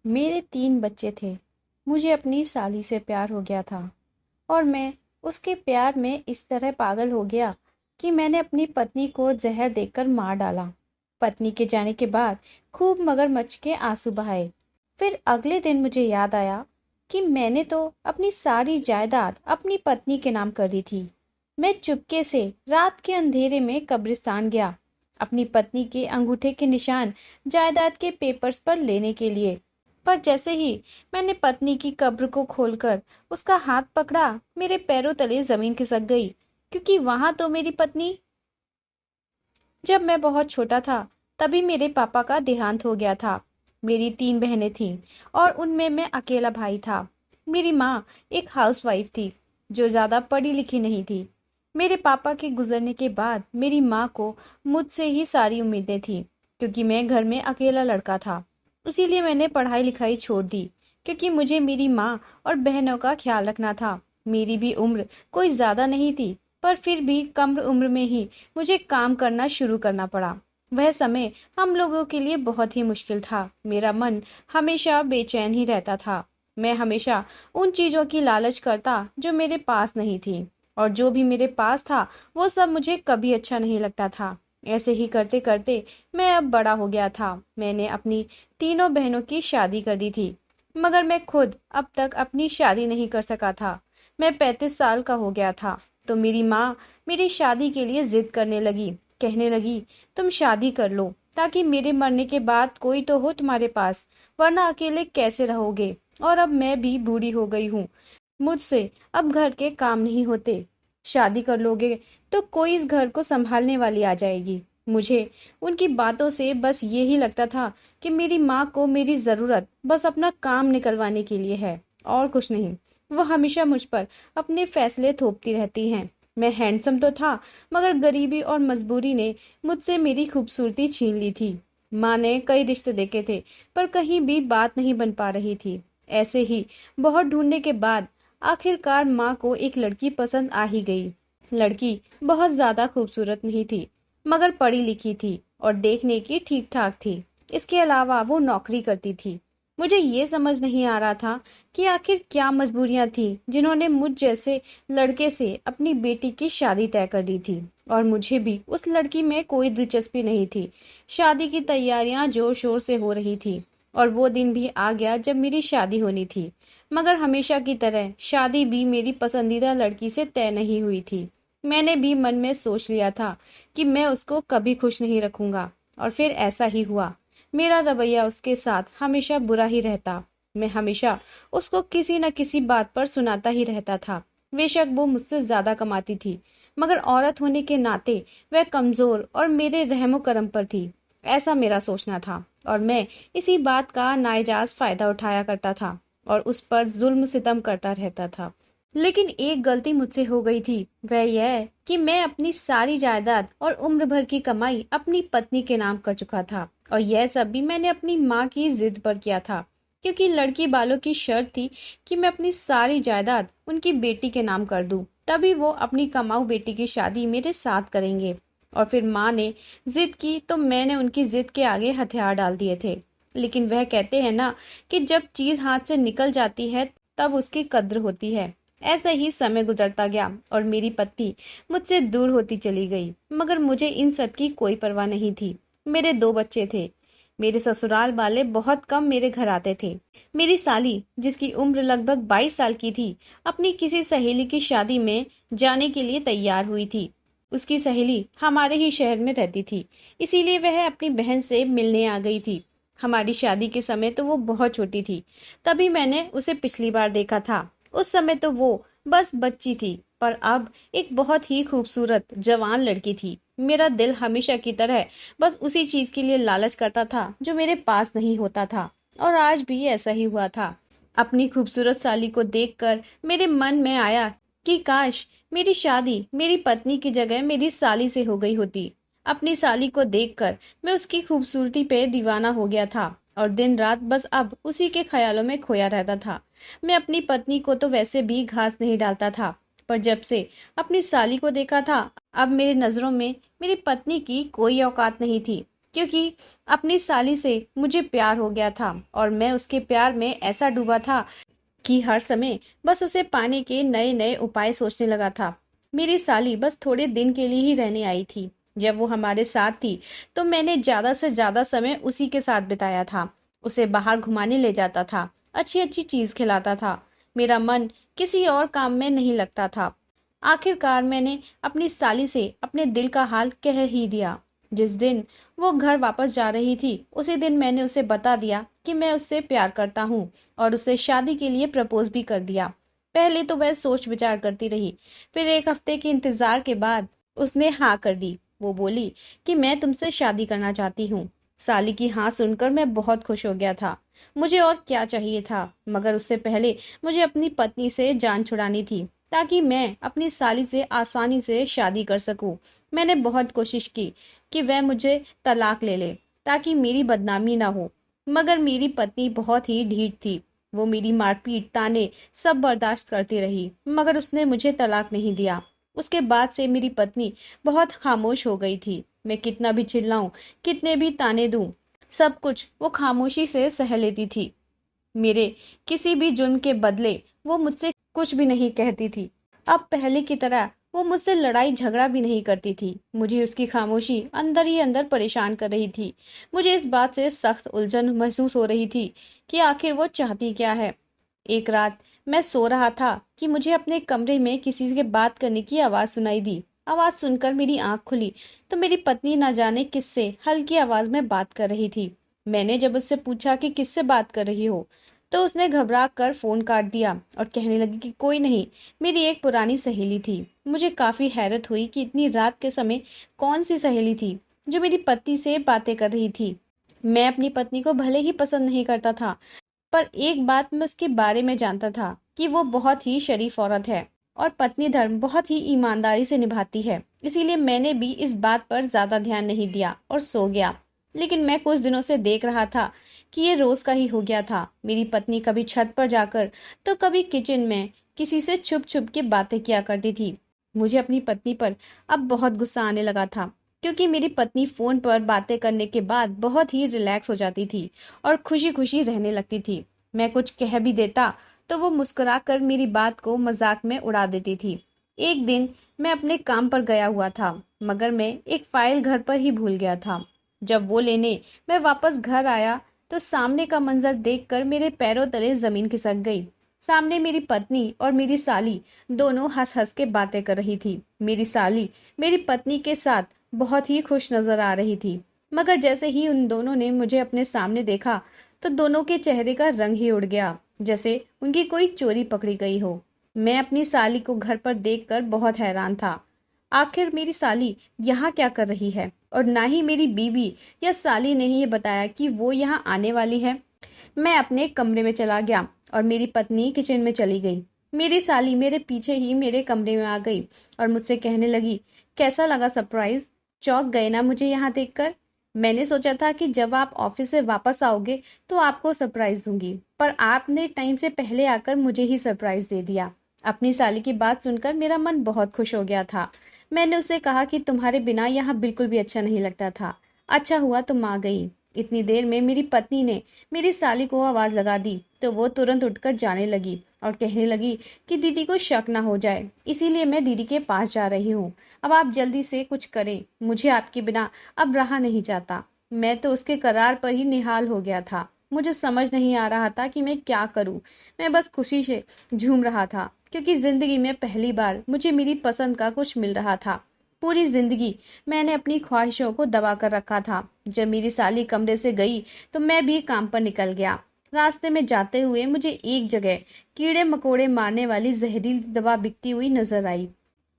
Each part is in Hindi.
मेरे 3 बच्चे थे। मुझे अपनी साली से प्यार हो गया था और मैं उसके प्यार में इस तरह पागल हो गया कि मैंने अपनी पत्नी को जहर देकर मार डाला। पत्नी के जाने के बाद खूब मगरमच्छ के आंसू बहाए। फिर अगले दिन मुझे याद आया कि मैंने तो अपनी सारी जायदाद अपनी पत्नी के नाम कर दी थी। मैं चुपके से रात के अंधेरे में कब्रिस्तान गया, अपनी पत्नी के अंगूठे के निशान जायदाद के पेपर्स पर लेने के लिए। पर जैसे ही मैंने पत्नी की कब्र को खोलकर उसका हाथ पकड़ा, मेरे पैरों तले जमीन खिसक गई, क्योंकि वहां तो मेरी पत्नी। जब मैं बहुत छोटा था तभी मेरे पापा का देहांत हो गया था। मेरी 3 बहनें थीं और उनमें मैं अकेला भाई था। मेरी माँ एक हाउसवाइफ थी जो ज्यादा पढ़ी लिखी नहीं थी। मेरे पापा के गुजरने के बाद मेरी माँ को मुझसे ही सारी उम्मीदें थी, क्योंकि मैं घर में अकेला लड़का था। इसीलिए मैंने पढ़ाई लिखाई छोड़ दी, क्योंकि मुझे मेरी माँ और बहनों का ख्याल रखना था। मेरी भी उम्र कोई ज्यादा नहीं थी, पर फिर भी कम उम्र में ही मुझे काम करना शुरू करना पड़ा। वह समय हम लोगों के लिए बहुत ही मुश्किल था। मेरा मन हमेशा बेचैन ही रहता था। मैं हमेशा उन चीजों की लालच करता जो मेरे पास नहीं थी, और जो भी मेरे पास था वो सब मुझे कभी अच्छा नहीं लगता था। ऐसे ही करते करते मैं अब बड़ा हो गया था। मैंने अपनी तीनों बहनों की शादी कर दी थी, मगर मैं खुद अब तक अपनी शादी नहीं कर सका था। मैं 35 साल का हो गया था तो मेरी माँ मेरी शादी के लिए जिद करने लगी। कहने लगी, तुम शादी कर लो ताकि मेरे मरने के बाद कोई तो हो तुम्हारे पास, वरना अकेले कैसे रहोगे। और अब मैं भी बूढ़ी हो गई हूँ, मुझसे अब घर के काम नहीं होते। शादी कर लोगे तो कोई इस घर को संभालने वाली आ जाएगी। मुझे उनकी बातों से बस यही लगता था कि मेरी माँ को मेरी जरूरत बस अपना काम निकलवाने के लिए है, और कुछ नहीं। वो हमेशा मुझ पर अपने फैसले थोपती रहती हैं। मैं हैंडसम तो था, मगर गरीबी और मजबूरी ने मुझसे मेरी खूबसूरती छीन ली थी। माँ ने कई रिश्ते देखे थे, पर कहीं भी बात नहीं बन पा रही थी। ऐसे ही बहुत ढूंढने के बाद आखिरकार माँ को एक लड़की पसंद आ ही गई। लड़की बहुत ज्यादा खूबसूरत नहीं थी, मगर पढ़ी लिखी थी और देखने की ठीक ठाक थी। इसके अलावा वो नौकरी करती थी। मुझे ये समझ नहीं आ रहा था कि आखिर क्या मजबूरियां थी जिन्होंने मुझ जैसे लड़के से अपनी बेटी की शादी तय कर दी थी। और मुझे भी उस लड़की में कोई दिलचस्पी नहीं थी। शादी की तैयारियां जोर शोर से हो रही थी और वो दिन भी आ गया जब मेरी शादी होनी थी। मगर हमेशा की तरह शादी भी मेरी पसंदीदा लड़की से तय नहीं हुई थी। मैंने भी मन में सोच लिया था कि मैं उसको कभी खुश नहीं रखूंगा, और फिर ऐसा ही हुआ। मेरा रवैया उसके साथ हमेशा बुरा ही रहता। मैं हमेशा उसको किसी न किसी बात पर सुनाता ही रहता था। बेशक वो मुझसे ज्यादा कमाती थी, मगर औरत होने के नाते वह कमजोर और मेरे रहमो करम पर थी, ऐसा मेरा सोचना था। और मैं इसी बात का नाजायज फायदा उठाया करता था और उस पर जुल्म सितम करता रहता था। लेकिन एक गलती मुझसे हो गई थी, वह यह कि मैं अपनी सारी जायदाद और उम्र भर की कमाई अपनी पत्नी के नाम कर चुका था। और यह सब भी मैंने अपनी माँ की जिद पर किया था, क्योंकि लड़की वालों की शर्त थी कि मैं अपनी सारी जायदाद उनकी बेटी के नाम कर दूं, तभी वो अपनी कमाऊ बेटी की शादी मेरे साथ करेंगे। और फिर माँ ने जिद की तो मैंने उनकी जिद के आगे हथियार डाल दिए थे। लेकिन वह कहते हैं ना कि जब चीज हाथ से निकल जाती है तब उसकी कद्र होती है। ऐसा ही समय गुजरता गया और मेरी पत्नी मुझसे दूर होती चली गई, मगर मुझे इन सब की कोई परवाह नहीं थी। मेरे 2 बच्चे थे। मेरे ससुराल वाले बहुत कम मेरे घर आते थे। मेरी साली, जिसकी उम्र लगभग 22 साल की थी, अपनी किसी सहेली की शादी में जाने के लिए तैयार हुई थी। उसकी सहेली हमारे ही शहर में रहती थी, इसीलिए वह अपनी बहन से मिलने आ गई थी। हमारी शादी के समय तो वो बहुत छोटी थी, तभी मैंने उसे पिछली बार देखा था। उस समय तो वो बस बच्ची थी, पर अब एक बहुत ही खूबसूरत जवान लड़की थी। मेरा दिल हमेशा की तरह बस उसी चीज के लिए लालच करता था जो मेरे पास नहीं होता था, और आज भी ऐसा ही हुआ था। अपनी खूबसूरत साली को देखकर मेरे मन में आया कि काश मेरी शादी मेरी पत्नी की जगह मेरी साली से हो गई होती। अपनी साली को देखकर मैं उसकी खूबसूरती पे दीवाना हो गया था और दिन रात बस अब उसी के ख्यालों में खोया रहता था। मैं अपनी पत्नी को तो वैसे भी घास नहीं डालता था, पर जब से अपनी साली को देखा था, अब मेरी नजरों में मेरी पत्नी की कोई औकात नहीं थी। क्योंकि अपनी साली से मुझे प्यार हो गया था और मैं उसके प्यार में ऐसा डूबा था कि हर समय बस उसे पाने के नए नए उपाय सोचने लगा था। मेरी साली बस थोड़े दिन के लिए ही रहने आई थी। जब वो हमारे साथ थी तो मैंने ज्यादा से ज्यादा समय उसी के साथ बिताया था। उसे बाहर घुमाने ले जाता था, अच्छी अच्छी चीज खिलाता था। मेरा मन किसी और काम में नहीं लगता था। आखिरकार मैंने अपनी साली से अपने दिल का हाल कह ही दिया। जिस दिन वो घर वापस जा रही थी उसी दिन मैंने उसे बता दिया कि मैं उससे प्यार करता हूँ और उसे शादी के लिए प्रपोज भी कर दिया। पहले तो वह सोच विचार करती रही, फिर एक हफ्ते के इंतजार के बाद उसने हाँ कर दी। वो बोली कि मैं तुमसे शादी करना चाहती हूँ। साली की हाँ सुनकर मैं बहुत खुश हो गया था। मुझे और क्या चाहिए था, मगर उससे पहले मुझे अपनी पत्नी से जान छुड़ानी थी ताकि मैं अपनी साली से आसानी से शादी कर सकूं। मैंने बहुत कोशिश की कि वह मुझे तलाक ले ले ताकि मेरी बदनामी ना हो, मगर मेरी पत्नी बहुत ही ढीठ थी। वो मेरी मारपीट ताने सब बर्दाश्त करती रही, मगर उसने मुझे तलाक नहीं दिया। उसके बाद से मेरी पत्नी बहुत खामोश हो गई थी। मैं कितना भी चिल्लाऊं, कितने भी ताने दूं, सब कुछ वो खामोशी से सह लेती थी। मेरे किसी भी जुर्म के बदले वो मुझसे कुछ भी नहीं कहती थी। अब पहले की तरह वो मुझसे लड़ाई झगड़ा भी नहीं करती थी। मुझे उसकी खामोशी अंदर ही अंदर परेशान कर रही थी। मुझे इस बात से सख्त उलझन महसूस हो रही थी कि आखिर वो चाहती क्या है। एक रात मैं सो रहा था कि मुझे अपने कमरे में किसी से बात करने की आवाज सुनाई दी। आवाज सुनकर मेरी आंख खुली तो मेरी पत्नी न जाने किससे हल्की आवाज में बात कर रही थी। मैंने जब उससे पूछा कि किससे बात कर रही हो तो उसने घबरा कर फोन काट दिया और कहने लगी कि कोई नहीं, मेरी एक पुरानी सहेली थी। मुझे काफी हैरत हुई कि इतनी रात के समय कौन सी सहेली थी जो मेरी पति से बातें कर रही थी। मैं अपनी पत्नी को भले ही पसंद नहीं करता था, पर एक बात मैं उसके बारे में जानता था कि वो बहुत ही शरीफ औरत है और पत्नी धर्म बहुत ही ईमानदारी से निभाती है। इसीलिए मैंने भी इस बात पर ज्यादा ध्यान नहीं दिया और सो गया। लेकिन मैं कुछ दिनों से देख रहा था कि ये रोज का ही हो गया था। मेरी पत्नी कभी छत पर जाकर तो कभी किचन में किसी से छुप छुप के बातें किया करती थी। मुझे अपनी पत्नी पर अब बहुत गुस्सा आने लगा था, क्योंकि मेरी पत्नी फोन पर बातें करने के बाद बहुत ही रिलैक्स हो जाती थी और खुशी खुशी रहने लगती थी। मैं कुछ कह भी देता तो वो मुस्कुराकर मेरी बात को मजाक में उड़ा देती थी। एक दिन मैं अपने काम पर गया हुआ था, मगर मैं एक फाइल घर पर ही भूल गया था। जब वो लेने मैं वापस घर आया तो सामने का मंजर देखकर मेरे पैरों तले जमीन खिसक गई। सामने मेरी पत्नी और मेरी साली दोनों हंस हंस के बातें कर रही थी। मेरी साली मेरी पत्नी के साथ बहुत ही खुश नजर आ रही थी, मगर जैसे ही उन दोनों ने मुझे अपने सामने देखा तो दोनों के चेहरे का रंग ही उड़ गया, जैसे उनकी कोई चोरी पकड़ी गई हो। मैं अपनी साली को घर पर देखकर बहुत हैरान था। आखिर मेरी साली यहाँ क्या कर रही है, और ना ही मेरी बीवी या साली ने ही ये बताया कि वो यहाँ आने वाली है। मैं अपने कमरे में चला गया और मेरी पत्नी किचन में चली गई। मेरी साली मेरे पीछे ही मेरे कमरे में आ गई और मुझसे कहने लगी, कैसा लगा सरप्राइज? चौंक गए ना मुझे यहाँ देखकर? मैंने सोचा था कि जब आप ऑफिस से वापस आओगे तो आपको सरप्राइज दूंगी, पर आपने टाइम से पहले आकर मुझे ही सरप्राइज दे दिया। अपनी साली की बात सुनकर मेरा मन बहुत खुश हो गया था। मैंने उससे कहा कि तुम्हारे बिना यहाँ बिल्कुल भी अच्छा नहीं लगता था। अच्छा हुआ तुम आ गई। इतनी देर में मेरी पत्नी ने मेरी साली को आवाज लगा दी तो वो तुरंत उठकर जाने लगी और कहने लगी कि दीदी को शक ना हो जाए, इसीलिए मैं दीदी के पास जा रही हूँ। अब आप जल्दी से कुछ करें, मुझे आपके बिना अब रहा नहीं जाता। मैं तो उसके करार पर ही निहाल हो गया था। मुझे समझ नहीं आ रहा था कि मैं क्या करूं। मैं बस खुशी से झूम रहा था, क्योंकि जिंदगी में पहली बार मुझे मेरी पसंद का कुछ मिल रहा था। पूरी जिंदगी मैंने अपनी ख्वाहिशों को दबा कर रखा था। जब मेरी साली कमरे से गई तो मैं भी काम पर निकल गया। रास्ते में जाते हुए मुझे एक जगह कीड़े मकोड़े मारने वाली जहरीली दवा बिकती हुई नजर आई।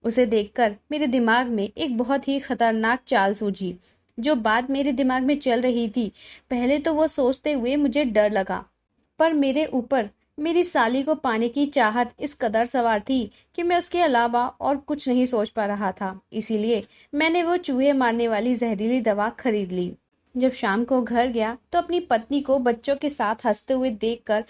उसे देखकर मेरे दिमाग में एक बहुत ही खतरनाक चाल सूझी, जो बात मेरे दिमाग में चल रही थी। पहले तो वो सोचते हुए मुझे डर लगा, पर मेरे ऊपर मेरी साली को पाने की चाहत इस कदर सवार थी कि मैं उसके अलावा और कुछ नहीं सोच पा रहा था। इसीलिए मैंने वो चूहे मारने वाली जहरीली दवा खरीद ली। जब शाम को घर गया तो अपनी पत्नी को बच्चों के साथ हंसते हुए देखकर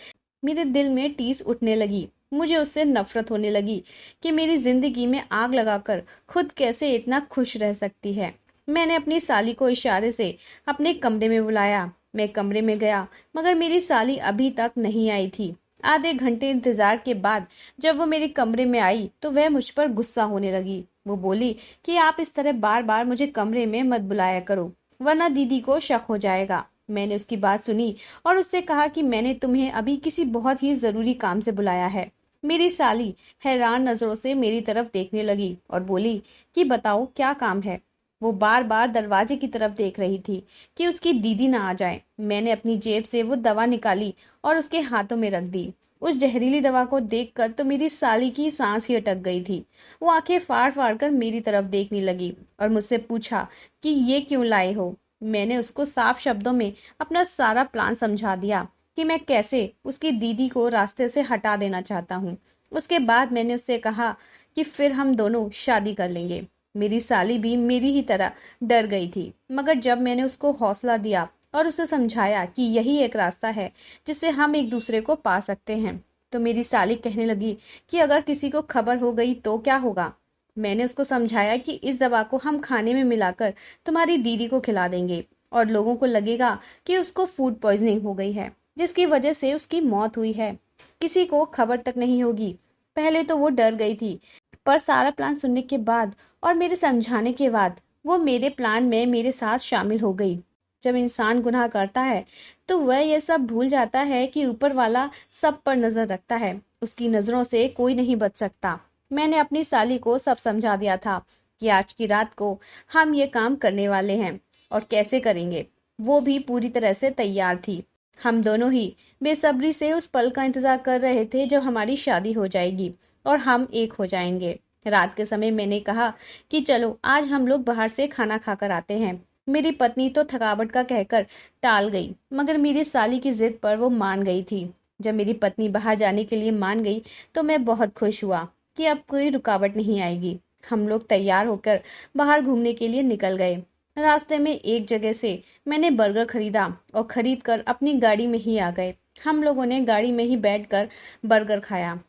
मेरे दिल में टीस उठने लगी। मुझे उससे नफरत होने लगी कि मेरी जिंदगी में आग लगाकर खुद कैसे इतना खुश रह सकती है। मैंने अपनी साली को इशारे से अपने कमरे में बुलाया। मैं कमरे में गया, मगर मेरी साली अभी तक नहीं आई थी। आधे घंटे इंतजार के बाद जब वो मेरे कमरे में आई तो वह मुझ पर गुस्सा होने लगी। वो बोली कि आप इस तरह बार बार मुझे कमरे में मत बुलाया करो, वरना दीदी को शक हो जाएगा। मैंने उसकी बात सुनी और उससे कहा कि मैंने तुम्हें अभी किसी बहुत ही जरूरी काम से बुलाया है। मेरी साली हैरान नजरों से मेरी तरफ देखने लगी और बोली कि बताओ क्या काम है। वो बार बार दरवाजे की तरफ देख रही थी कि उसकी दीदी ना आ जाए। मैंने अपनी जेब से वो दवा निकाली और उसके हाथों में रख दी। उस जहरीली दवा को देखकर तो मेरी साली की सांस ही अटक गई थी। वो आंखें फाड़ फाड़ कर मेरी तरफ देखने लगी और मुझसे पूछा कि ये क्यों लाए हो। मैंने उसको साफ शब्दों में अपना सारा प्लान समझा दिया कि मैं कैसे उसकी दीदी को रास्ते से हटा देना चाहता हूँ। उसके बाद मैंने उससे कहा कि फिर हम दोनों शादी कर लेंगे। मेरी साली भी मेरी ही तरह डर गई थी, मगर जब मैंने उसको हौसला दिया और उसे समझाया कि यही एक रास्ता है जिससे हम एक दूसरे को पा सकते हैं, तो मेरी साली कहने लगी कि अगर किसी को खबर हो गई तो क्या होगा। मैंने उसको समझाया कि इस दवा को हम खाने में मिलाकर तुम्हारी दीदी को खिला देंगे और लोगों को लगेगा कि उसको फूड पॉइजनिंग हो गई है, जिसकी वजह से उसकी मौत हुई है। किसी को खबर तक नहीं होगी। पहले तो वो डर गई थी, पर सारा प्लान सुनने के बाद और मेरे समझाने के बाद वो मेरे प्लान में मेरे साथ शामिल हो गई। जब इंसान गुनाह करता है तो वह यह सब भूल जाता है कि ऊपर वाला सब पर नजर रखता है। उसकी नजरों से कोई नहीं बच सकता। मैंने अपनी साली को सब समझा दिया था कि आज की रात को हम ये काम करने वाले हैं और कैसे करेंगे। वो भी पूरी तरह से तैयार थी। हम दोनों ही बेसब्री से उस पल का इंतजार कर रहे थे जब हमारी शादी हो जाएगी और हम एक हो जाएंगे। रात के समय मैंने कहा कि चलो आज हम लोग बाहर से खाना खाकर आते हैं। मेरी पत्नी तो थकावट का कहकर टाल गई, मगर मेरी साली की जिद पर वो मान गई थी। जब मेरी पत्नी बाहर जाने के लिए मान गई तो मैं बहुत खुश हुआ कि अब कोई रुकावट नहीं आएगी। हम लोग तैयार होकर बाहर घूमने के लिए निकल गए। रास्ते में एक जगह से मैंने बर्गर खरीदा और खरीद कर अपनी गाड़ी में ही आ गए। हम लोगों ने गाड़ी में ही बैठकर बर्गर खाया।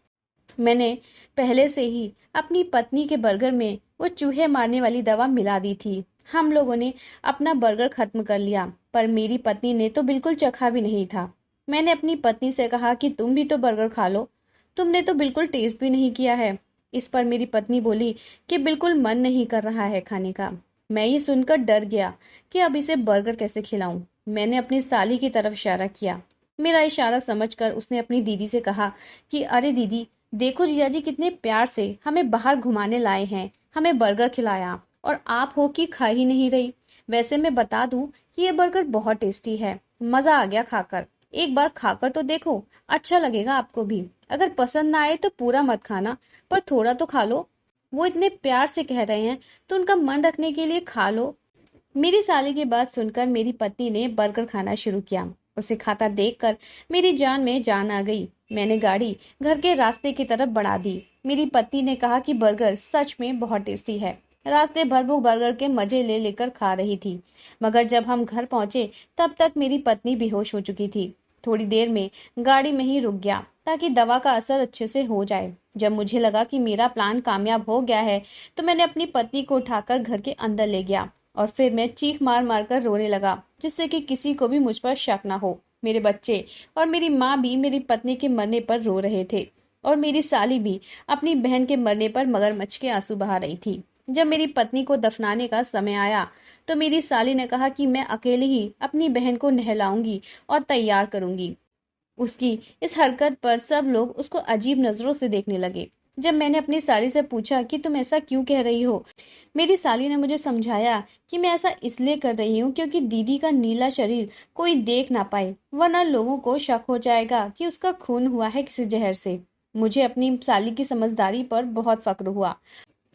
मैंने पहले से ही अपनी पत्नी के बर्गर में वो चूहे मारने वाली दवा मिला दी थी। हम लोगों ने अपना बर्गर खत्म कर लिया, पर मेरी पत्नी ने तो बिल्कुल चखा भी नहीं था। मैंने अपनी पत्नी से कहा कि तुम भी तो बर्गर खा लो, तुमने तो बिल्कुल टेस्ट भी नहीं किया है। इस पर मेरी पत्नी बोली कि बिल्कुल मन नहीं कर रहा है खाने का। मैं ये सुनकर डर गया कि अब इसे बर्गर कैसे खिलाऊं। मैंने अपनी साली की तरफ इशारा किया। मेरा इशारा समझकर उसने अपनी दीदी से कहा कि अरे दीदी, देखो जीजाजी कितने प्यार से हमें बाहर घुमाने लाए हैं, हमें बर्गर खिलाया और आप हो कि खा ही नहीं रही। वैसे मैं बता दूं कि ये बर्गर बहुत टेस्टी है, मजा आ गया खाकर। एक बार खाकर तो देखो, अच्छा लगेगा आपको भी। अगर पसंद ना आए तो पूरा मत खाना, पर थोड़ा तो खा लो। वो इतने प्यार से कह रहे हैं तो उनका मन रखने के लिए खा लो। मेरी साली की बात सुनकर मेरी पत्नी ने बर्गर खाना शुरू किया। उसे खाता देखकर मेरी जान में जान आ गई। मैंने गाड़ी घर के रास्ते की तरफ बढ़ा दी। मेरी पत्नी ने कहा कि बर्गर सच में बहुत टेस्टी है। रास्ते भर वो बर्गर के मजे ले लेकर खा रही थी, मगर जब हम घर पहुंचे तब तक मेरी पत्नी बेहोश हो चुकी थी। थोड़ी देर में गाड़ी में ही रुक गया ताकि दवा का असर अच्छे से हो जाए। जब मुझे लगा कि मेरा प्लान कामयाब हो गया है तो मैंने अपनी पत्नी को उठाकर घर के अंदर ले गया और फिर मैं चीख मार मार कर रोने लगा, जिससे कि किसी को भी मुझ पर शक न हो। मेरे बच्चे और मेरी माँ भी मेरी पत्नी के मरने पर रो रहे थे और मेरी साली भी अपनी बहन के मरने पर मगरमच्छ के आंसू बहा रही थी। जब मेरी पत्नी को दफनाने का समय आया तो मेरी साली ने कहा कि मैं अकेले ही अपनी बहन को नहलाऊंगी और तैयार करूंगी। उसकी इस हरकत पर सब लोग उसको अजीब नजरों से देखने लगे। जब मैंने अपनी साली से पूछा कि तुम ऐसा क्यों कह रही हो, मेरी साली ने मुझे समझाया कि मैं ऐसा इसलिए कर रही हूँ क्योंकि दीदी का नीला शरीर कोई देख ना पाए, वरना लोगों को शक हो जाएगा कि उसका खून हुआ है किसी जहर से। मुझे अपनी साली की समझदारी पर बहुत फक्र हुआ।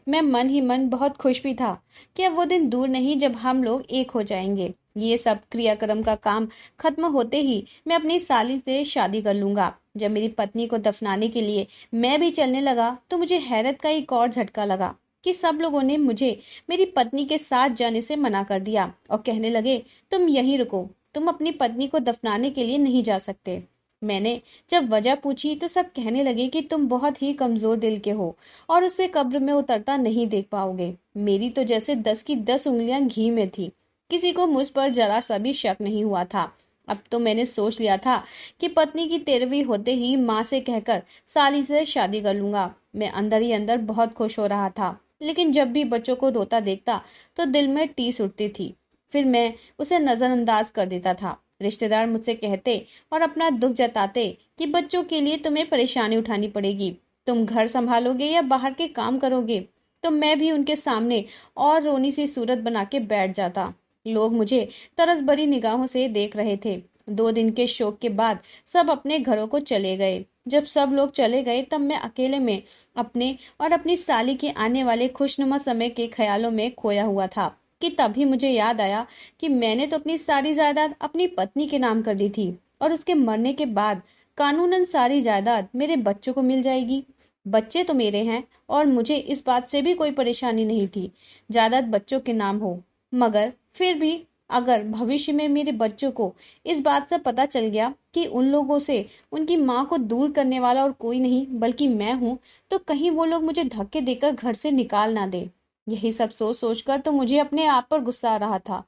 मैं मन ही मन बहुत खुश भी था कि अब वो दिन दूर नहीं जब हम लोग एक हो जाएंगे। ये सब क्रियाक्रम का काम खत्म होते ही मैं अपनी साली से शादी कर लूंगा। जब मेरी पत्नी को दफनाने के लिए मैं भी चलने लगा तो मुझे हैरत का एक और झटका लगा कि सब लोगों ने मुझे मेरी पत्नी के साथ जाने से मना कर दिया और कहने लगे तुम यहीं रुको, तुम अपनी पत्नी को दफनाने के लिए नहीं जा सकते। मैंने जब वजह पूछी तो सब कहने लगे कि तुम बहुत ही कमजोर दिल के हो और उससे कब्र में उतरता नहीं देख पाओगे। मेरी तो जैसे 10 की 10 उंगलियां घी में थी। किसी को मुझ पर जरा सा भी शक नहीं हुआ था। अब तो मैंने सोच लिया था कि पत्नी की 13वीं होते ही माँ से कहकर साली से शादी कर लूंगा। मैं अंदर ही अंदर बहुत खुश हो रहा था, लेकिन जब भी बच्चों को रोता देखता तो दिल में टीस उठती थी। फिर मैं उसे नजरअंदाज कर देता था। रिश्तेदार मुझसे कहते और अपना दुख जताते कि बच्चों के लिए तुम्हें परेशानी उठानी पड़ेगी, तुम घर संभालोगे या बाहर के काम करोगे। तो मैं भी उनके सामने और रोनी सी सूरत बना के बैठ जाता। लोग मुझे तरस भरी निगाहों से देख रहे थे। 2 दिन के शोक के बाद सब अपने घरों को चले गए। जब सब लोग चले गए तब मैं अकेले में अपने और अपनी साली के आने वाले खुशनुमा समय के ख्यालों में खोया हुआ था कि तभी मुझे याद आया कि मैंने तो अपनी सारी जायदाद अपनी पत्नी के नाम कर दी थी और उसके मरने के बाद कानूनन सारी जायदाद मेरे बच्चों को मिल जाएगी। बच्चे तो मेरे हैं और मुझे इस बात से भी कोई परेशानी नहीं थी जायदाद बच्चों के नाम हो। मगर फिर भी अगर भविष्य में मेरे बच्चों को इस बात से पता चल गया कि उन लोगों से उनकी माँ को दूर करने वाला और कोई नहीं बल्कि मैं हूँ, तो कहीं वो लोग मुझे धक्के देकर घर से निकाल ना दे। यही सब सोच सोचकर तो मुझे अपने आप पर गुस्सा आ रहा था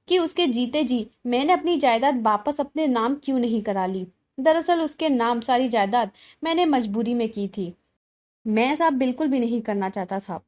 कि उसके जीते जी मैंने अपनी जायदाद वापस अपने नाम क्यों नहीं करा ली। दरअसल उसके नाम सारी जायदाद मैंने मजबूरी में की थी। मैं ऐसा बिल्कुल भी नहीं करना चाहता था।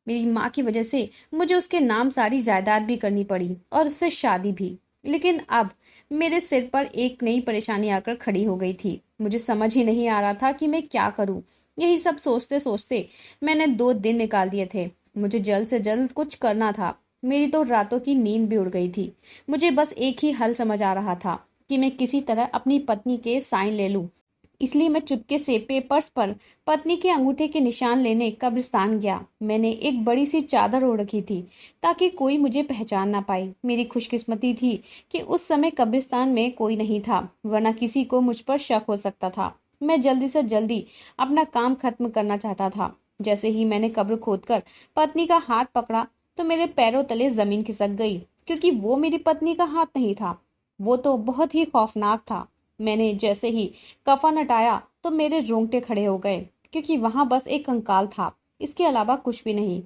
मेरी माँ की वजह से मुझे उसके नाम सारी जायदाद भी करनी पड़ी और उससे शादी भी। लेकिन अब मेरे सिर पर एक नई परेशानी आकर खड़ी हो गई थी। मुझे समझ ही नहीं आ रहा था कि मैं क्या करूं। यही सब सोचते सोचते मैंने 2 दिन निकाल दिए थे। मुझे जल्द से जल्द कुछ करना था। मेरी तो रातों की नींद भी उड़ गई थी। मुझे बस एक ही हल समझ आ रहा था कि मैं किसी तरह अपनी पत्नी के साइन ले लूं। इसलिए मैं चुपके से पेपर्स पर पत्नी के अंगूठे के निशान लेने कब्रिस्तान गया। मैंने एक बड़ी सी चादर ओढ़ रखी थी ताकि कोई मुझे पहचान ना पाए। मेरी खुशकिस्मती थी कि उस समय कब्रिस्तान में कोई नहीं था, वरना किसी को मुझ पर शक हो सकता था। मैं जल्दी से जल्दी अपना काम खत्म करना चाहता था। जैसे ही मैंने कब्र खोदकर पत्नी का हाथ पकड़ा तो मेरे पैरों तले जमीन खिसक गई, क्योंकि वो मेरी पत्नी का हाथ नहीं था। वो तो बहुत ही खौफनाक था। मैंने जैसे ही कफन हटाया तो मेरे रोंगटे खड़े हो गए, क्योंकि वहां बस एक कंकाल था, इसके अलावा कुछ भी नहीं।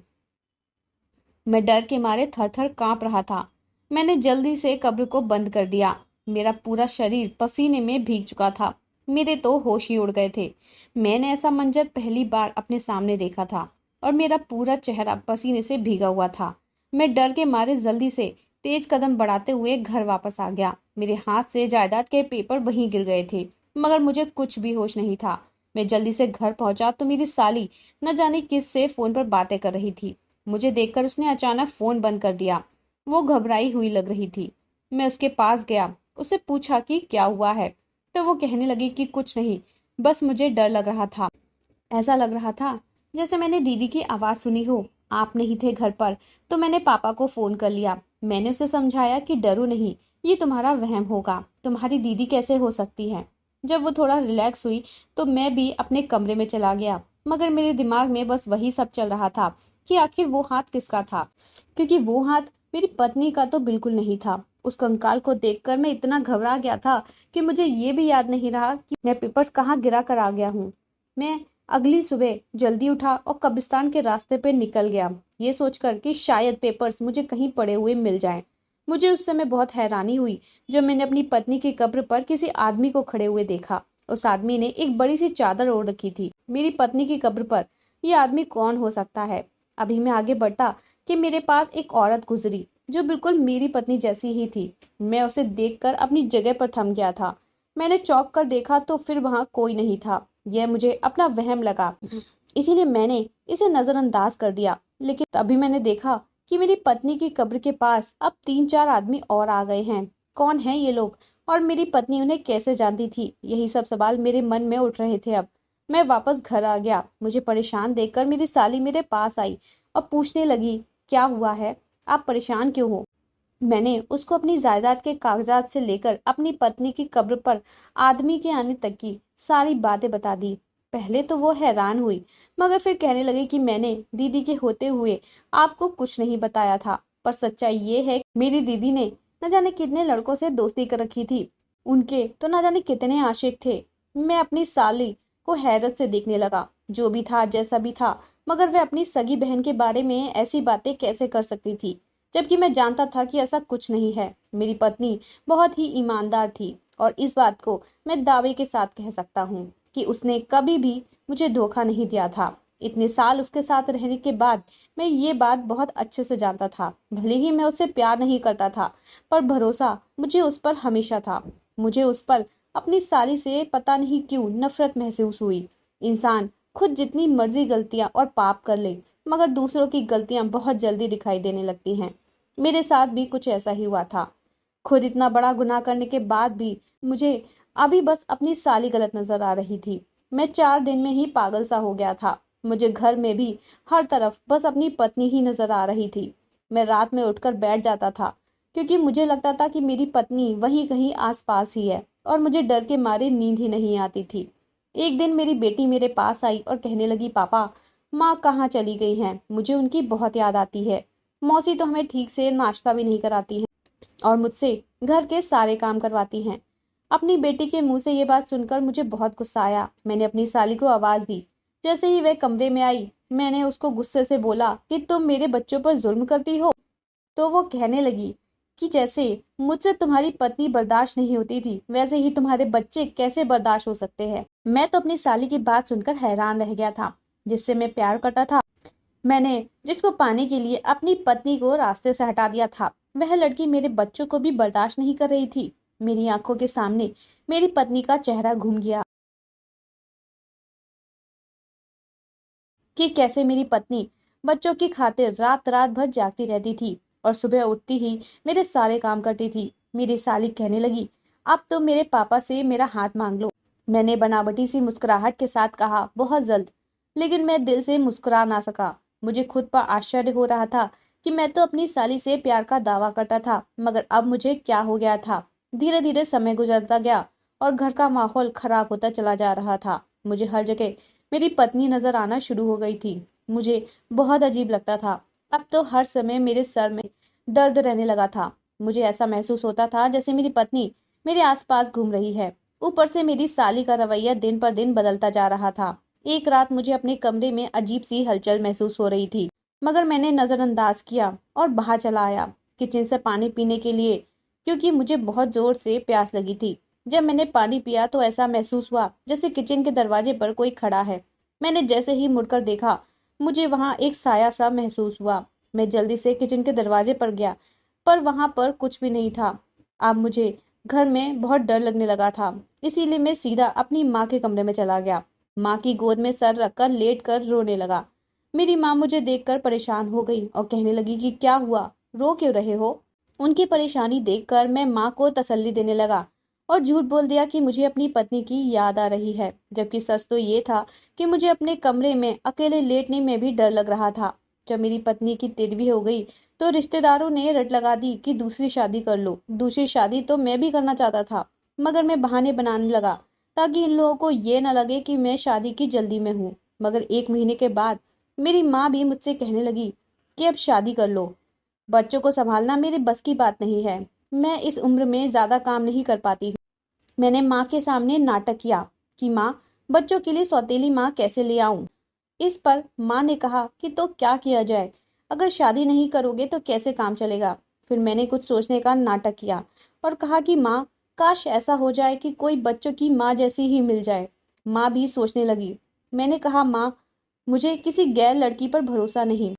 मैं डर के मारे थर थर कांप रहा था। मैंने जल्दी से कब्र को बंद कर दिया। मेरा पूरा शरीर पसीने में भीग चुका था। मेरे तो होश ही उड़ गए थे। मैंने ऐसा मंजर पहली बार अपने सामने देखा था और मेरा पूरा चेहरा पसीने से भीगा हुआ था। मैं डर के मारे जल्दी से तेज कदम बढ़ाते हुए घर वापस आ गया। मेरे हाथ से जायदाद के पेपर वहीं गिर गए थे, मगर मुझे कुछ भी होश नहीं था। मैं जल्दी से घर पहुंचा तो मेरी साली न जाने किस से फोन पर बातें कर रही थी। मुझे देखकर उसने अचानक फोन बंद कर दिया। वो घबराई हुई लग रही थी। मैं उसके पास गया, उससे पूछा कि क्या हुआ है, तो वो कहने लगी कि कुछ नहीं, बस मुझे डर लग रहा था। ऐसा लग रहा था जैसे मैंने दीदी की आवाज सुनी हो। आप नहीं थे घर पर तो मैंने पापा को फोन कर लिया। मैंने उसे समझाया कि डरो नहीं, ये तुम्हारा वहम होगा, तुम्हारी दीदी कैसे हो सकती है। जब वो थोड़ा रिलैक्स हुई तो मैं भी अपने कमरे में चला गया, मगर मेरे दिमाग में बस वही सब चल रहा था कि आखिर वो हाथ किसका था, क्योंकि वो हाथ मेरी पत्नी का तो बिल्कुल नहीं था। उस कंकाल को देखकर मैं इतना घबरा गया था कि मुझे ये भी याद नहीं रहा कि मैं पेपर्स कहाँ गिरा कर आ गया हूँ। मैं अगली सुबह जल्दी उठा और कब्रिस्तान के रास्ते पे निकल गया, ये सोचकर कि शायद पेपर्स मुझे कहीं पड़े हुए मिल जाएं। मुझे उस समय बहुत हैरानी हुई जब मैंने अपनी पत्नी की कब्र पर किसी आदमी को खड़े हुए देखा। उस आदमी ने एक बड़ी सी चादर ओढ़ रखी थी। मेरी पत्नी की कब्र पर यह आदमी कौन हो सकता है। अभी मैं आगे बढ़ता कि मेरे पास एक औरत गुजरी जो बिल्कुल मेरी पत्नी जैसी ही थी। मैं उसे देखकर अपनी जगह पर थम गया था। मैंने चौंक कर देखा तो फिर वहां कोई नहीं था। यह मुझे अपना वहम लगा, इसीलिए मैंने इसे नजरअंदाज कर दिया। लेकिन तभी मैंने देखा कि मेरी पत्नी की कब्र के पास अब 3-4 आदमी और आ गए हैं। कौन है ये लोग और मेरी पत्नी उन्हें कैसे जानती थी, यही सब सवाल मेरे मन में उठ रहे थे। अब मैं वापस घर आ गया। मुझे परेशान देखकर मेरी साली मेरे पास आई और पूछने लगी, क्या हुआ है, आप परेशान क्यों हो। मैंने उसको अपनी जायदाद के कागजात से लेकर अपनी पत्नी की कब्र पर आदमी के आने तक की सारी बातें बता दी। पहले तो वो हैरान हुई, मगर फिर कहने लगी कि मैंने दीदी के होते हुए आपको कुछ नहीं बताया था। पर सच्चाई ये है कि मेरी दीदी ने न जाने कितने लड़कों से दोस्ती कर रखी थी। उनके तो न जाने कितने आशिक थे। मैं अपनी साली को हैरत से देखने लगा। जो भी था, जैसा भी था, मगर वह अपनी सगी बहन के बारे में ऐसी बातें कैसे कर सकती थी, जबकि मैं जानता था कि ऐसा कुछ नहीं है। मेरी पत्नी बहुत ही ईमानदार थी और इस बात को मैं दावे के साथ कह सकता हूँ कि उसने कभी भी मुझे धोखा नहीं दिया था। इतने साल उसके साथ रहने के बाद मैं ये बात बहुत अच्छे से जानता था। भले ही मैं उससे प्यार नहीं करता था, पर भरोसा मुझे उस पर हमेशा था। मुझे उस पर अपनी साली से पता नहीं क्यों नफरत महसूस हुई। इंसान खुद जितनी मर्जी गलतियां और पाप कर ले, मगर दूसरों की गलतियां बहुत जल्दी दिखाई देने लगती हैं। मेरे साथ भी कुछ ऐसा ही हुआ था। खुद इतना बड़ा गुनाह करने के बाद भी मुझे अभी बस अपनी साली गलत नजर आ रही थी। मैं 4 दिन में ही पागल सा हो गया था। मुझे घर में भी हर तरफ बस अपनी पत्नी ही नजर आ रही थी। मैं रात में उठकर बैठ जाता था, क्योंकि मुझे लगता था कि मेरी पत्नी वहीं कहीं आसपास ही है, और मुझे डर के मारे नींद ही नहीं आती थी। एक दिन मेरी बेटी मेरे पास आई और कहने लगी, पापा, माँ कहाँ चली गई हैं? मुझे उनकी बहुत याद आती है। मौसी तो हमें ठीक से नाश्ता भी नहीं कराती है और मुझसे घर के सारे काम करवाती हैं। अपनी बेटी के मुंह से ये बात सुनकर मुझे बहुत गुस्सा आया। मैंने अपनी साली को आवाज दी। जैसे ही वह कमरे में आई, मैंने उसको गुस्से से बोला कि तुम मेरे बच्चों पर जुल्म करती हो। तो वो कहने लगी कि जैसे मुझसे तुम्हारी पत्नी बर्दाश्त नहीं होती थी, वैसे ही तुम्हारे बच्चे कैसे बर्दाश्त हो सकते हैं। मैं तो अपनी साली की बात सुनकर हैरान रह गया था। जिससे मैं प्यार करता था, मैंने जिसको पाने के लिए अपनी पत्नी को रास्ते से हटा दिया था, वह लड़की मेरे बच्चों को भी बर्दाश्त नहीं कर रही थी। मेरी आंखों के सामने मेरी पत्नी का चेहरा घूम गया कि कैसे मेरी पत्नी बच्चों की खातिर रात रात भर जागती रहती थी और सुबह उठती ही मेरे सारे काम करती थी। मेरी साली कहने लगी, अब तो मेरे पापा से मेरा हाथ मांग लो। मैंने बनावटी सी मुस्कुराहट के साथ कहा, बहुत जल्द। लेकिन मैं दिल से मुस्कुरा ना सका। मुझे खुद पर आश्चर्य हो रहा था कि मैं तो अपनी साली से प्यार का दावा करता था, मगर अब मुझे क्या हो गया था। धीरे धीरे समय गुजरता गया और घर का माहौल खराब होता चला जा रहा था। मुझे हर जगह मेरी पत्नी नजर आना शुरू हो गई थी। मुझे बहुत अजीब लगता था। अब तो हर समय मेरे सर में दर्द रहने लगा था। मुझे ऐसा महसूस होता था जैसे मेरी पत्नी मेरे आसपास घूम रही है। ऊपर से मेरी साली का रवैया दिन पर दिन बदलता जा रहा था। एक रात मुझे अपने कमरे में अजीब सी हलचल महसूस हो रही थी, मगर मैंने नजरअंदाज किया और बाहर चला आया किचन से पानी पीने के लिए, क्योंकि मुझे बहुत जोर से प्यास लगी थी। जब मैंने पानी पिया तो ऐसा महसूस हुआ जैसे किचन के दरवाजे पर कोई खड़ा है। मैंने जैसे ही मुड़कर देखा, मुझे वहां एक साया सा महसूस हुआ। मैं जल्दी से किचन के दरवाजे पर गया, पर वहां पर कुछ भी नहीं था। अब मुझे घर में बहुत डर लगने लगा था, इसीलिए मैं सीधा अपनी माँ के कमरे में चला गया। माँ की गोद में सर रखकर लेट कर रोने लगा। मेरी माँ मुझे देखकर परेशान हो गई और कहने लगी कि क्या हुआ, रो क्यों रहे हो? उनकी परेशानी देखकर मैं माँ को तसल्ली देने लगा और झूठ बोल दिया कि मुझे अपनी पत्नी की याद आ रही है, जबकि सच तो ये था कि मुझे अपने कमरे में अकेले लेटने में भी डर लग रहा था। जब मेरी पत्नी की तिरवी हो गई तो रिश्तेदारों ने रट लगा दी कि दूसरी शादी कर लो। दूसरी शादी तो मैं भी करना चाहता था, मगर मैं बहाने बनाने लगा ताकि इन लोगों को ये न लगे कि मैं शादी की जल्दी में हूँ। मगर 1 महीने के बाद मेरी माँ भी मुझसे कहने लगी कि अब शादी कर लो। बच्चों को संभालना मेरे बस की बात नहीं है। मैं इस उम्र में ज्यादा काम नहीं कर पाती हूँ। मैंने माँ के सामने नाटक किया कि माँ, बच्चों के लिए सौतेली माँ कैसे ले आऊं। इस पर माँ ने कहा कि तो क्या किया जाए, अगर शादी नहीं करोगे तो कैसे काम चलेगा। फिर मैंने कुछ सोचने का नाटक किया और कहा कि माँ, काश ऐसा हो जाए कि कोई बच्चों की माँ जैसी ही मिल जाए। माँ भी सोचने लगी। मैंने कहा, माँ, मुझे किसी गैर लड़की पर भरोसा नहीं,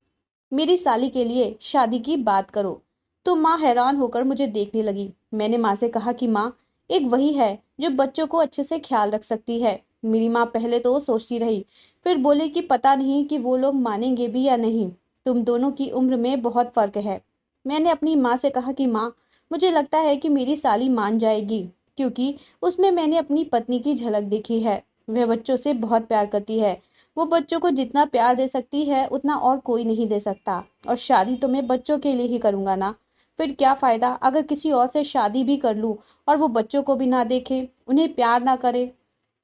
मेरी साली के लिए शादी की बात करो। तो माँ हैरान होकर मुझे देखने लगी। मैंने माँ से कहा कि माँ, एक वही है जो बच्चों को अच्छे से ख्याल रख सकती है। मेरी माँ पहले तो सोचती रही, फिर बोले कि पता नहीं कि वो लोग मानेंगे भी या नहीं। तुम दोनों की उम्र में बहुत फर्क है। मैंने अपनी माँ से कहा कि माँ, मुझे लगता है कि मेरी साली मान जाएगी, क्योंकि उसमें मैंने अपनी पत्नी की झलक देखी है। वह बच्चों से बहुत प्यार करती है। वो बच्चों को जितना प्यार दे सकती है उतना और कोई नहीं दे सकता। और शादी तो मैं बच्चों के लिए ही करूंगा ना। फिर क्या फायदा अगर किसी और से शादी भी कर लूं और वो बच्चों को भी ना देखे, उन्हें प्यार ना करे।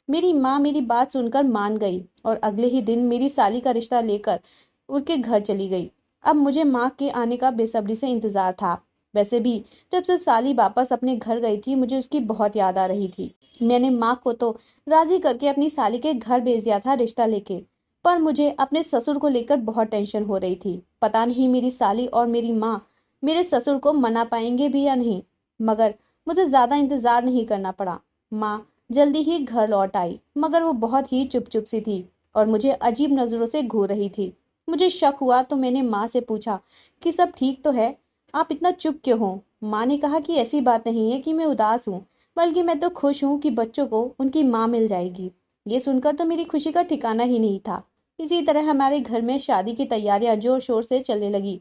मेरी माँ मेरी बात सुनकर मान गई और अगले ही दिन मेरी साली का रिश्ता लेकर उसके घर चली गई। अब मुझे माँ के आने का बेसब्री से इंतजार था। वैसे भी जब से साली वापस अपने घर गई थी मुझे उसकी बहुत याद आ रही थी। मैंने माँ को तो राजी करके अपनी साली के घर भेज दिया था रिश्ता लेके, पर मुझे अपने ससुर को लेकर बहुत टेंशन हो रही थी। पता नहीं मेरी साली और मेरी माँ मेरे ससुर को मना पाएंगे भी या नहीं। मगर मुझे ज्यादा इंतजार नहीं करना पड़ा। माँ जल्दी ही घर लौट आई, मगर वो बहुत ही चुप चुप सी थी और मुझे अजीब नजरों से घूर रही थी। मुझे शक हुआ तो मैंने माँ से पूछा कि सब ठीक तो है, आप इतना चुप क्यों हो। माँ ने कहा कि ऐसी बात नहीं है कि मैं उदास हूँ, बल्कि मैं तो खुश हूँ कि बच्चों को उनकी माँ मिल जाएगी। ये सुनकर तो मेरी खुशी का ठिकाना ही नहीं था। इसी तरह हमारे घर में शादी की तैयारियां जोर शोर से चलने लगी।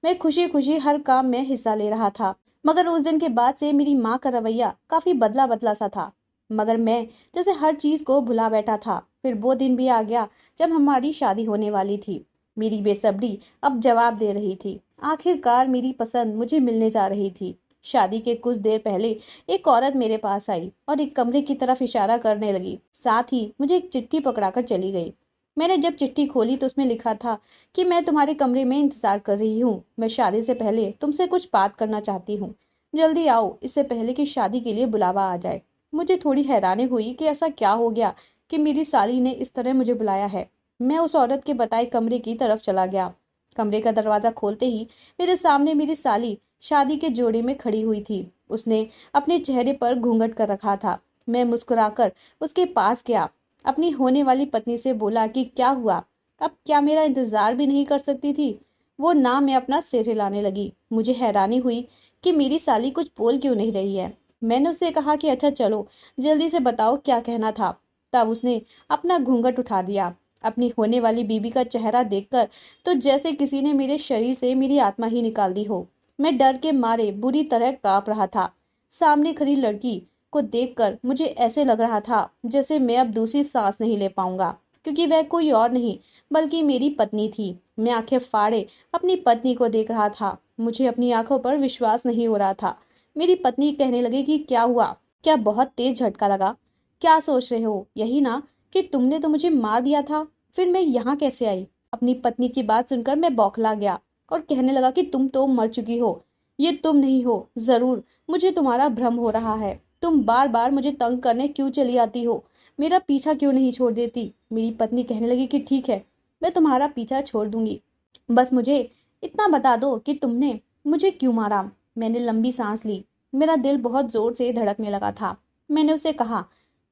मैं खुशी खुशी हर काम में हिस्सा ले रहा था। मगर उस दिन के बाद से मेरी माँ का रवैया काफी बदला बदला सा था। मगर मैं जैसे हर चीज को भुला बैठा था। फिर वो दिन भी आ गया जब हमारी शादी होने वाली थी। मेरी बेसब्री अब जवाब दे रही थी। आखिरकार मेरी पसंद मुझे मिलने जा रही थी। शादी के कुछ देर पहले एक औरत मेरे पास आई और एक कमरे की तरफ इशारा करने लगी। साथ ही मुझे एक चिट्ठी पकड़ाकर चली गई। मैंने जब चिट्ठी खोली तो उसमें लिखा था कि मैं तुम्हारे कमरे में इंतजार कर रही हूँ। मैं शादी से पहले तुमसे कुछ बात करना चाहती हूँ। जल्दी आओ, इससे पहले कि शादी के लिए बुलावा आ जाए। मुझे थोड़ी हैरानी हुई कि ऐसा क्या हो गया कि मेरी साली ने इस तरह मुझे बुलाया है। मैं उस औरत के बताए कमरे की तरफ चला गया। कमरे का दरवाजा खोलते ही मेरे सामने मेरी साली शादी के जोड़े में खड़ी हुई थी। उसने अपने चेहरे पर घूंघट कर रखा था। मैं मुस्कुराकर उसके पास गया। अपनी होने वाली पत्नी से बोला कि क्या हुआ, अब क्या मेरा इंतजार भी नहीं कर सकती थी। वो ना मैं अपना सिर हिलाने लगी। मुझे हैरानी हुई कि मेरी साली कुछ बोल क्यों नहीं रही है। मैंने उससे कहा कि अच्छा चलो, जल्दी से बताओ क्या कहना था। तब उसने अपना घूंघट उठा दिया। अपनी होने वाली बीबी का चेहरा देखकर तो जैसे किसी ने मेरे शरीर से मेरी आत्मा ही निकाल दी हो। मैं डर के मारे बुरी तरह कांप रहा था। सामने खड़ी लड़की को देखकर मुझे ऐसे लग रहा था जैसे मैं अब दूसरी सांस नहीं ले पाऊंगा, क्योंकि वह कोई और नहीं बल्कि मेरी पत्नी थी। मैं आंखें फाड़े अपनी पत्नी को देख रहा था। मुझे अपनी आंखों पर विश्वास नहीं हो रहा था। मेरी पत्नी कहने लगी कि क्या हुआ, क्या बहुत तेज झटका लगा, क्या सोच रहे हो, यही ना कि तुमने तो मुझे मार दिया था, फिर मैं यहाँ कैसे आई। अपनी पत्नी की बात सुनकर मैं बौखला गया और कहने लगा कि तुम तो मर चुकी हो। ये तुम नहीं हो, जरूर मुझे तुम्हारा भ्रम हो रहा है। तुम बार बार मुझे तंग करने क्यों चली आती हो, मेरा पीछा क्यों नहीं छोड़ देती। मेरी पत्नी कहने लगी कि ठीक है, मैं तुम्हारा पीछा छोड़ दूंगी, बस मुझे इतना बता दो कि तुमने मुझे क्यों मारा। मैंने लंबी सांस ली। मेरा दिल बहुत जोर से धड़कने लगा था। मैंने उसे कहा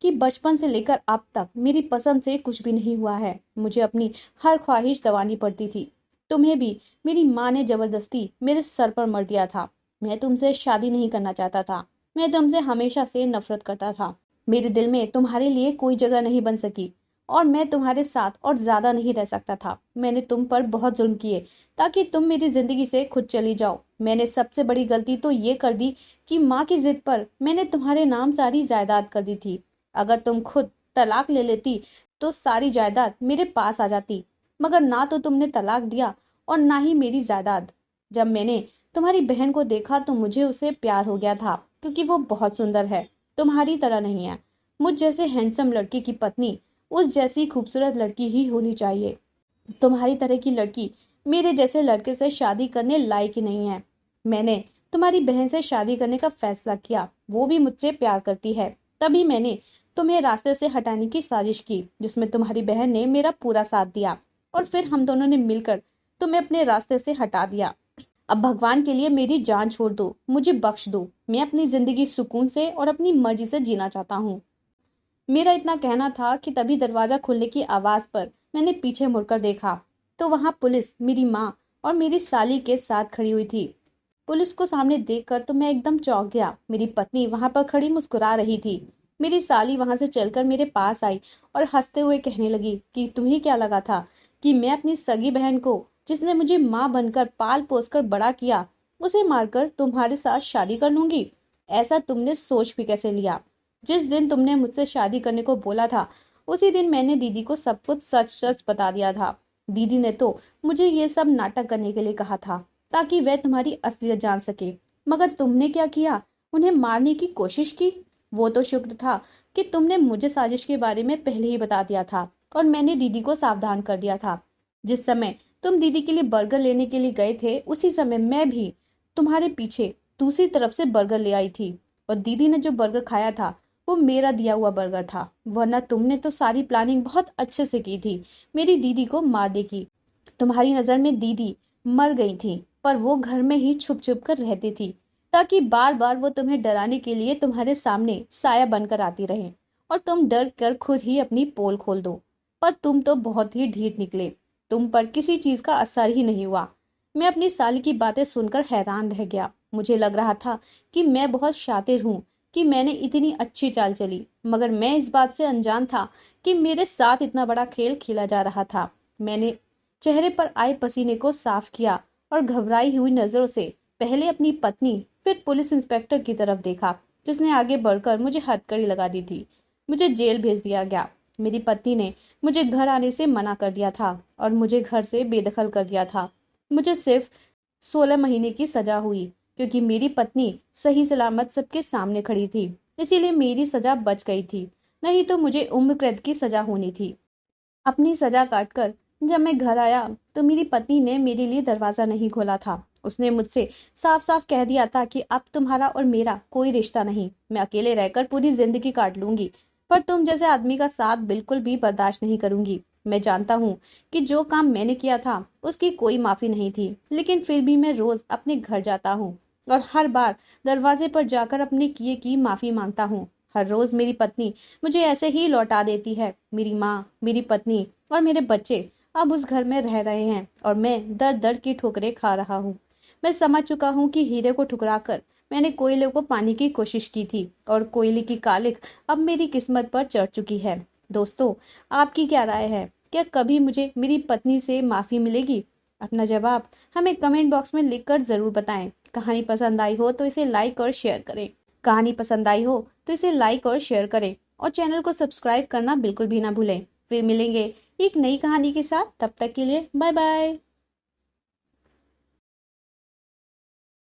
कि बचपन से लेकर अब तक मेरी पसंद से कुछ भी नहीं हुआ है। मुझे अपनी हर ख्वाहिश दबानी पड़ती थी। तुम्हें भी मेरी माँ ने जबरदस्ती मेरे सर पर मर दिया था। मैं तुमसे शादी नहीं करना चाहता था। मैं तुमसे हमेशा से नफरत करता था। मेरे दिल में तुम्हारे लिए कोई जगह नहीं बन सकी और मैं तुम्हारे साथ और ज्यादा नहीं रह सकता था। मैंने तुम पर बहुत जुल्म किए ताकि तुम मेरी जिंदगी से खुद चली जाओ। मैंने सबसे बड़ी गलती तो ये कर दी कि माँ की जिद पर मैंने तुम्हारे नाम सारी जायदाद कर दी थी। अगर तुम खुद तलाक ले लेती तो सारी जायदाद मेरे पास आ जाती, मगर ना तो तुमने तलाक दिया और ना ही मेरी जायदाद। जब मैंने तुम्हारी बहन को देखा तो मुझे उससे प्यार हो गया था, क्योंकि वो बहुत सुंदर है, तुम्हारी तरह नहीं है। मुझ जैसे हैंडसम लड़के की पत्नी उस जैसी खूबसूरत लड़की ही होनी चाहिए। तुम्हारी तरह की लड़की मेरे जैसे लड़के से शादी करने लायक ही नहीं है। मैंने तुम्हारी बहन से शादी करने का फैसला किया, वो भी मुझसे प्यार करती है। तभी मैंने तुम्हें रास्ते से हटाने की साजिश की, जिसमें तुम्हारी बहन ने मेरा पूरा साथ दिया और फिर हम दोनों ने मिलकर तुम्हें अपने रास्ते से हटा दिया। अब भगवान के लिए मेरी जान छोड़ दो, मुझे बख्श दो। मैं अपनी जिंदगी सुकून से और अपनी मर्जी से जीना चाहता हूँ। मेरा इतना कहना था कि तभी दरवाजा खुलने की आवाज पर मैंने पीछे मुड़कर देखा तो वहां पुलिस मेरी माँ और मेरी साली के साथ खड़ी हुई थी। पुलिस को सामने देखकर तो मैं एकदम चौंक गया। मेरी पत्नी वहां पर खड़ी मुस्कुरा रही थी। मेरी साली वहां से चलकर मेरे पास आई और हंसते हुए कहने लगी कि तुम्हें क्या लगा था कि मैं अपनी सगी बहन को, जिसने मुझे माँ बनकर पाल पोस कर बड़ा किया, उसे मारकर तुम्हारे साथ शादी कर लूंगी। ऐसा तुमने सोच भी कैसे लिया। जिस दिन तुमने मुझसे शादी करने को बोला था उसी दिन मैंने दीदी को सब कुछ सच सच बता दिया था। दीदी ने तो मुझे ये सब नाटक करने के लिए कहा था ताकि वह तुम्हारी असलियत जान सके, मगर तुमने क्या किया, उन्हें मारने की कोशिश की। वो तो शुक्र था कि तुमने मुझे साजिश के बारे में पहले ही बता दिया था और मैंने दीदी को सावधान कर दिया था। जिस समय तुम दीदी के लिए बर्गर लेने के लिए गए थे उसी समय मैं भी तुम्हारे पीछे दूसरी तरफ से बर्गर ले आई थी और दीदी ने जो बर्गर खाया था वो मेरा दिया हुआ बर्गर था, वरना तुमने तो सारी प्लानिंग बहुत अच्छे से की थी मेरी दीदी को मारने की। तुम्हारी नज़र में दीदी मर गई थी, पर वो घर में ही छुप छुप कर रहती थी ताकि बार बार वो तुम्हें डराने के लिए तुम्हारे सामने साया बनकर आती रहे और तुम डर कर खुद ही अपनी पोल खोल दो। पर तुम तो बहुत ही ढीठ निकले, तुम पर किसी चीज का असर ही नहीं हुआ। मैं अपनी साली की बातें सुनकर हैरान रह गया। मुझे लग रहा था कि मैं बहुत शातिर हूँ कि मैंने इतनी अच्छी चाल चली, मगर मैं इस बात से अनजान था कि मेरे साथ इतना बड़ा खेल खेला जा रहा था। मैंने चेहरे पर आए पसीने को साफ किया और घबराई हुई नजरों से पहले अपनी पत्नी फिर पुलिस इंस्पेक्टर की तरफ देखा, जिसने आगे बढ़कर मुझे हथकड़ी लगा दी थी। मुझे जेल भेज दिया गया। मेरी पत्नी ने मुझे घर आने से मना कर दिया था और मुझे घर से बेदखल कर दिया था। मुझे सिर्फ 16 महीने की सजा हुई क्योंकि मेरी पत्नी सही सलामत सबके सामने खड़ी थी, इसीलिए मेरी सजा बच गई थी, नहीं तो मुझे उम्र कैद की सजा होनी थी। अपनी सजा काटकर जब मैं घर आया तो मेरी पत्नी ने मेरे लिए दरवाजा नहीं खोला था। उसने मुझसे साफ साफ कह दिया था कि अब तुम्हारा और मेरा कोई रिश्ता नहीं, मैं अकेले रहकर पूरी जिंदगी काट लूंगी, पर तुम जैसे आदमी का साथ बिल्कुल भी बर्दाश्त नहीं करूंगी। मैं जानता हूँ कि जो काम मैंने किया था उसकी कोई माफी नहीं थी, लेकिन फिर भी मैं रोज अपने घर जाता हूँ और हर बार दरवाजे पर जाकर अपने किए की माफी मांगता हूँ। हर रोज मेरी पत्नी मुझे ऐसे ही लौटा देती है। मेरी माँ, मेरी पत्नी और मेरे बच्चे अब उस घर में रह रहे हैं और मैं दर दर की ठोकरें खा रहा हूँ। मैं समझ चुका हूँ कि हीरे को ठुकराकर मैंने कोयले को पाने की कोशिश की थी और कोयले की कालिख अब मेरी किस्मत पर चढ़ चुकी है। दोस्तों, आपकी क्या राय है? क्या कभी मुझे मेरी पत्नी से माफी मिलेगी? अपना जवाब हमें कमेंट बॉक्स में लिखकर जरूर बताएं। कहानी पसंद आई हो तो इसे लाइक और शेयर करें। कहानी पसंद आई हो तो इसे लाइक और शेयर करें और चैनल को सब्सक्राइब करना बिल्कुल भी ना भूलें। फिर मिलेंगे एक नई कहानी के साथ, तब तक के लिए बाय बाय।